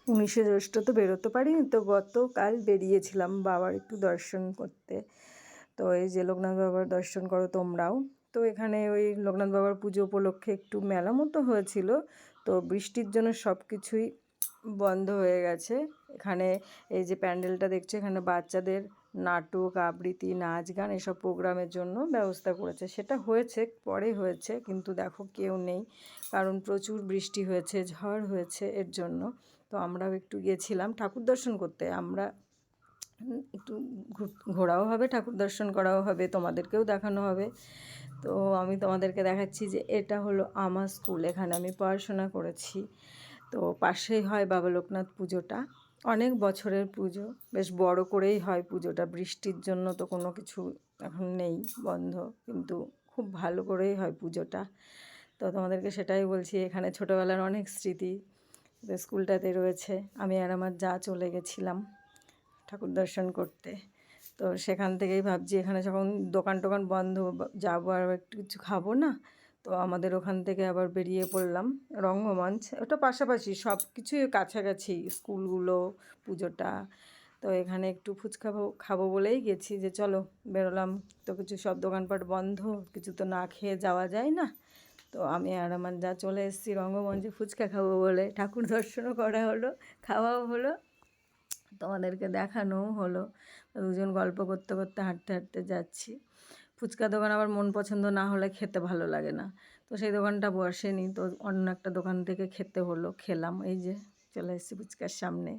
19শে জ্যৈষ্ঠ তো বেরোতে পারিনি, তো গতকাল বেরিয়েছিলাম বাবার একটু দর্শন করতে। তো এই যে লোকনাথ বাবার দর্শন করো তোমরাও। তো এখানে ওই লোকনাথ বাবার পুজো উপলক্ষে একটু মেলা মতো হয়েছিল, তো বৃষ্টির জন্য সব কিছুই বন্ধ হয়ে গেছে। এখানে এই যে প্যান্ডেলটা দেখছো, এখানে বাচ্চাদের নাটক, আবৃত্তি, নাচ গান এসব প্রোগ্রামের জন্য ব্যবস্থা করেছে। সেটা হয়েছে, পরে হয়েছে, কিন্তু দেখো কেউ নেই, কারণ প্রচুর বৃষ্টি হয়েছে, ঝড় হয়েছে, এর জন্য। তো আমরাও একটু গিয়েছিলাম ঠাকুর দর্শন করতে। আমরা একটু ঘোরাও হবে, ঠাকুর দর্শন করাও হবে, তোমাদেরকেও দেখানো হবে। তো আমি তোমাদেরকে দেখাচ্ছি যে এটা হলো আমার স্কুল, এখানে আমি পড়াশোনা করেছি। তো পাশেই হয় বাবা লোকনাথ পুজোটা, অনেক বছরের পুজো, বেশ বড় করেই হয় পুজোটা। বৃষ্টির জন্য তো কোনো কিছু এখন নেই, বন্ধ, কিন্তু খুব ভালো করেই হয় পুজোটা। তো তোমাদেরকে সেটাই বলছি, এখানে ছোটোবেলার অনেক স্মৃতি স্কুলটাতে রয়েছে। আমি আর আমার যা চলে গেছিলাম ঠাকুর দর্শন করতে। তো সেখান থেকেই ভাবছি, এখানে যখন দোকান টোকান বন্ধ, যাবো আর একটু কিছু খাবো না, তো আমাদের ওখান থেকে আবার বেরিয়ে পড়লাম রঙ্গমঞ্চ। ওটা পাশাপাশি, সব কিছুই কাছাকাছি, স্কুলগুলো, পুজোটা। তো এখানে একটু ফুচকা খাবো বলেই গেছি, যে চলো বেরোলাম, তো কিছু সব দোকানপাট বন্ধ, কিছু তো না খেয়ে যাওয়া যায় না। তো আমি আর আমার যা চলে এসেছি রঙ্গমঞ্চে ফুচকা খাবো বলে। ঠাকুর দর্শনও করা হলো, খাওয়াও হলো, তোমাদেরকে দেখানোও হলো। দুজন গল্প করতে করতে হাঁটতে হাঁটতে যাচ্ছি। ফুচকা দোকান আবার মন পছন্দ না হলে খেতে ভালো লাগে না, তো সেই দোকানটা বসেনি, তো অন্য একটা দোকান থেকে খেতে হলো, খেলাম। এই যে চলে এসেছি ফুচকার সামনে।